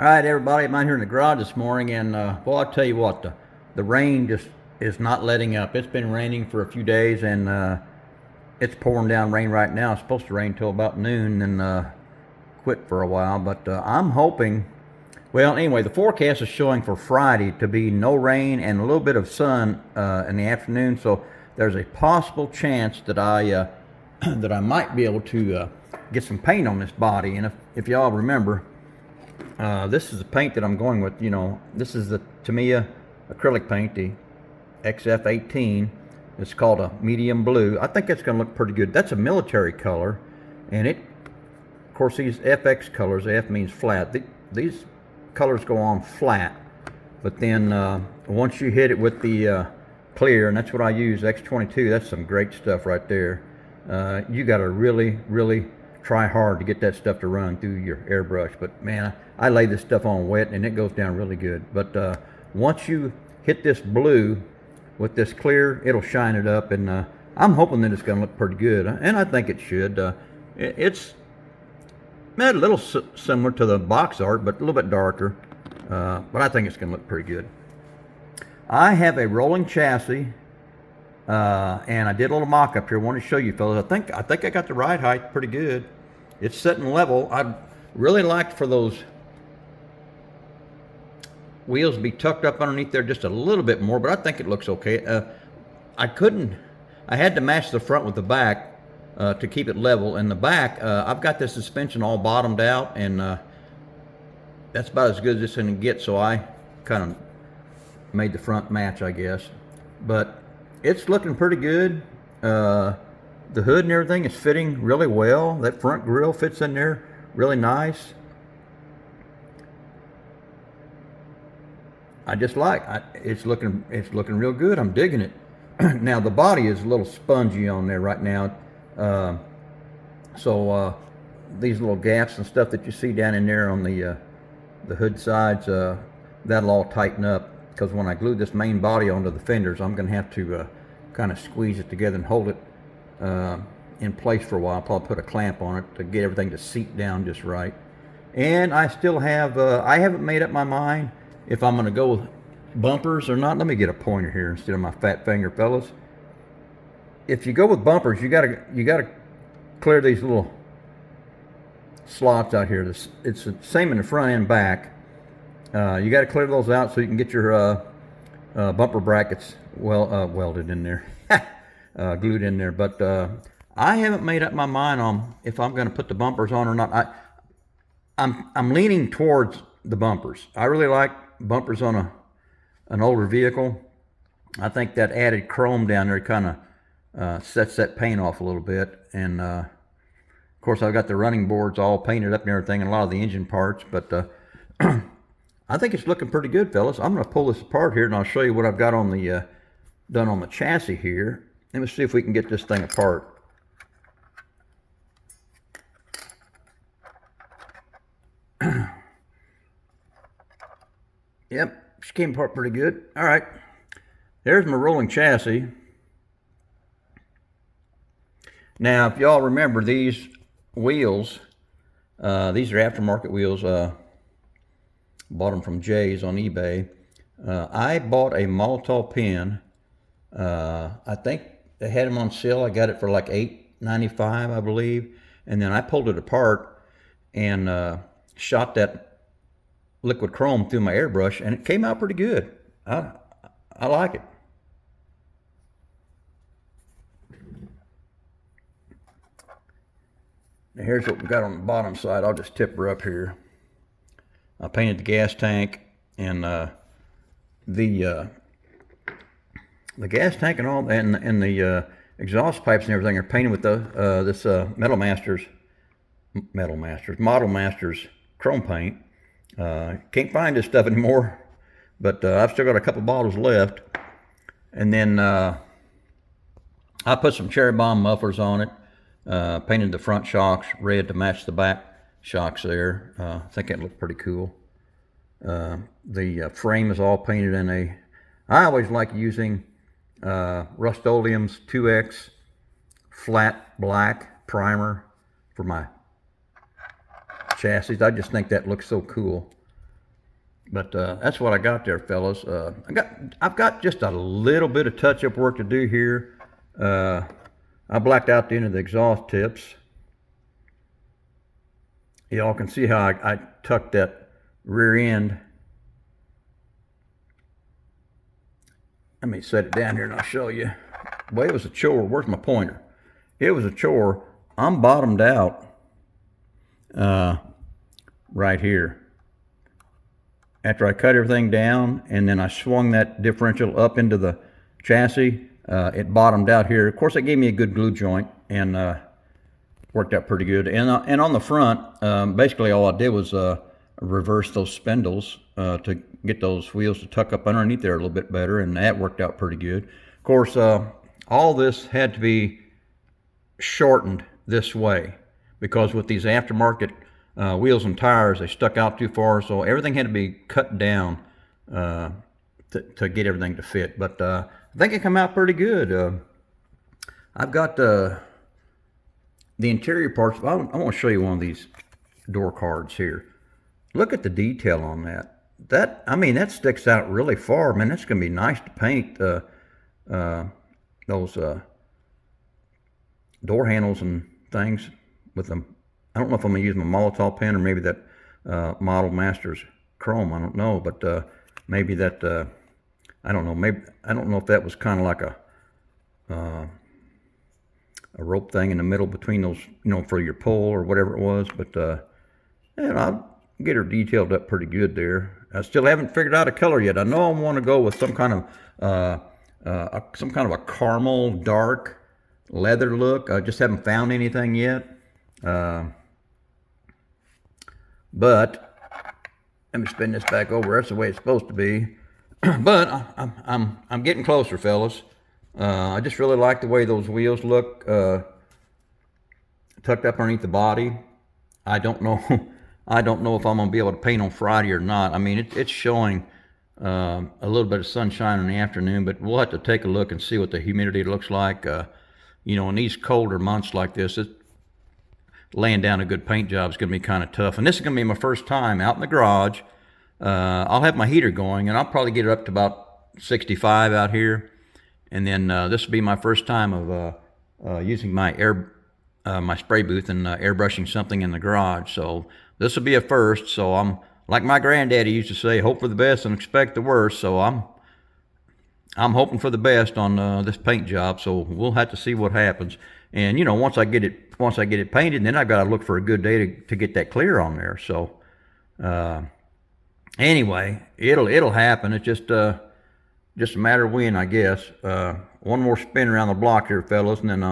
All right, everybody, I'm out here in the garage this morning, and well, I'll tell you what, the rain just is not letting up. It's been raining for a few days, and it's pouring down rain right now. It's supposed to rain till about noon, and quit for a while. But I'm hoping. Well, anyway, the forecast is showing for Friday to be no rain and a little bit of sun in the afternoon. So there's a possible chance that I that I might be able to get some paint on this body. And if y'all remember. This is the paint that I'm going with. You know, this is the Tamiya acrylic paint, the XF18. It's called a medium blue. I think it's going to look pretty good. That's a military color, and of course, these FX colors, F means flat. These colors go on flat, but then once you hit it with the clear, and that's what I use, X22. That's some great stuff right there. You got to really try hard to get that stuff to run through your airbrush. But man, I lay this stuff on wet and it goes down really good. But once you hit this blue with this clear, it'll shine it up, and I'm hoping that it's going to look pretty good, and I think it should. It's a little similar to the box art, but a little bit darker. But I think it's going to look pretty good. I have a rolling chassis. And I did a little mock-up here. I want to show you fellas. I think I got the ride height pretty good. It's sitting level. I'd really like for those wheels to be tucked up underneath there just a little bit more, but I think it looks okay. I had to match the front with the back to keep it level. In the back, I've got the suspension all bottomed out, and that's about as good as it's going to get, so I kind of made the front match, I guess. But it's looking pretty good. The hood and everything is fitting really well. That front grille fits in there really nice. I just it's looking real good. I'm digging it. Now the body is a little spongy on there right now. So these little gaps and stuff that you see down in there on the hood sides, that'll all tighten up. Because when I glue this main body onto the fenders, I'm going to have to kind of squeeze it together and hold it in place for a while. I'll probably put a clamp on it to get everything to seat down just right. And I still have, I haven't made up my mind if I'm going to go with bumpers or not. Let me get a pointer here instead of my fat finger, fellas. If you go with bumpers, you gotta clear these little slots out here. It's the same in the front and back. You got to clear those out so you can get your bumper brackets welded in there, glued in there. But I haven't made up my mind on if I'm going to put the bumpers on or not. I'm leaning towards the bumpers. I really like bumpers on an older vehicle. I think that added chrome down there kind of sets that paint off a little bit. And of course, I've got the running boards all painted up and everything, and a lot of the engine parts. But I think it's looking pretty good, fellas. I'm going to pull this apart here, and I'll show you what I've got on the done on the chassis here. Let me see if we can get this thing apart. Yep, she came apart pretty good. All right, there's my rolling chassis. Now, if y'all remember these wheels, these are aftermarket wheels. Bought them from Jay's on eBay. I bought a Malta pin. I think they had them on sale. I got it for like $8.95, I believe. And then I pulled it apart and shot that liquid chrome through my airbrush, and it came out pretty good. I like it. Now here's what we got on the bottom side. I'll just tip her up here. I painted the gas tank and the gas tank and all, and the exhaust pipes and everything are painted with this Model Masters chrome paint. Can't find this stuff anymore, but I've still got a couple bottles left. And then I put some cherry bomb mufflers on it. Painted the front shocks red to match the back shocks there. I think it looked pretty cool. The frame is all painted in I always like using Rust-Oleum's 2X flat black primer for my chassis. I just think that looks so cool. But that's what I got there, fellas. I've got just a little bit of touch-up work to do here. I blacked out the end of the exhaust tips. Y'all can see how I tucked that rear end. Let me set it down here and I'll show you. Well, it was a chore. Where's my pointer? It was a chore. I'm bottomed out right here. After I cut everything down and then I swung that differential up into the chassis, it bottomed out here. Of course, it gave me a good glue joint and worked out pretty good. And on the front, basically all I did was reverse those spindles to get those wheels to tuck up underneath there a little bit better, and that worked out pretty good. Of course, all this had to be shortened this way because with these aftermarket wheels and tires, they stuck out too far, so everything had to be cut down to get everything to fit. But I think it came out pretty good. I've got the interior parts. I want to show you one of these door cards here. Look at the detail on that. I mean, that sticks out really far. Man, that's going to be nice to paint those door handles and things with them. I don't know if I'm going to use my Molotov pen or maybe that Model Masters Chrome. I don't know, but maybe that, I don't know. Maybe I don't know if that was kind of like a rope thing in the middle between those, you know, for your pull or whatever it was. But and I'll get her detailed up pretty good there. I still haven't figured out a color yet. I know I want to go with some kind of a caramel dark leather look. I just haven't found anything yet. But let me spin this back over. That's the way it's supposed to be. But I'm getting closer, fellas. I just really like the way those wheels look tucked up underneath the body. I don't know if I'm gonna be able to paint on Friday or not. I mean, it's showing a little bit of sunshine in the afternoon, but we'll have to take a look and see what the humidity looks like. You know, in these colder months like this, laying down a good paint job is going to be kind of tough. And this is going to be my first time out in the garage. I'll have my heater going, and I'll probably get it up to about 65 out here. And then this will be my first time of using my my spray booth and airbrushing something in the garage. So this will be a first. So I'm, like my granddaddy used to say, hope for the best and expect the worst. So I'm hoping for the best on this paint job. So we'll have to see what happens. And you know, once I get it painted, then I've got to look for a good day to get that clear on there. So anyway, it'll happen. It's just a matter of when, I guess. One more spin around the block here, fellas, and then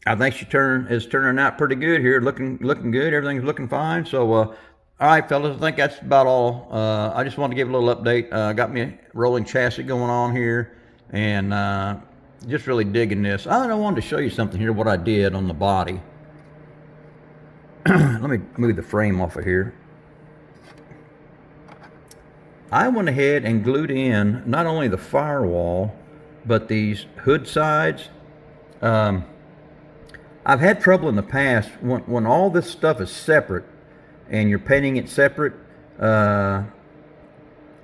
I think she is turning out pretty good here. Looking good. Everything's looking fine. So all right, fellas, I think that's about all. I just wanted to give a little update. Got me a rolling chassis going on here, and just really digging this. I wanted to show you something here, what I did on the body. Let me move the frame off of here. I went ahead and glued in not only the firewall, but these hood sides. I've had trouble in the past when all this stuff is separate and you're painting it separate. I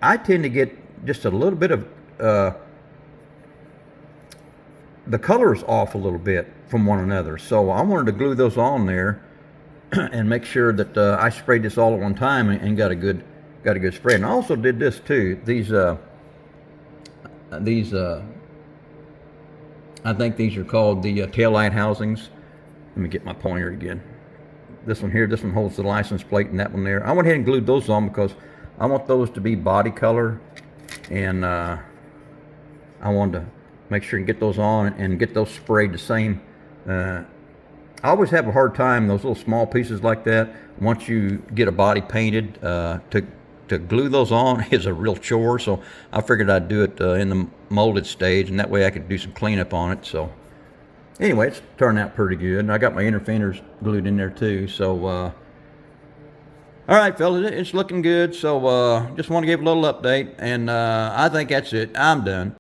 tend to get just a little bit of the color's off a little bit from one another. So I wanted to glue those on there and make sure that I sprayed this all at one time and got a good spray. And I also did this too. These I think these are called the tail light housings. Let me get my pointer again. This one here, this one holds the license plate, and that one there. I went ahead and glued those on because I want those to be body color, and I wanted to make sure and get those on and get those sprayed the same. I always have a hard time, those little small pieces like that, once you get a body painted, to glue those on is a real chore. So I figured I'd do it in the molded stage, and that way I could do some cleanup on it. So anyway, it's turned out pretty good. And I got my inner fenders glued in there too. So all right, fellas, it's looking good. So just want to give a little update, and I think that's it. I'm done.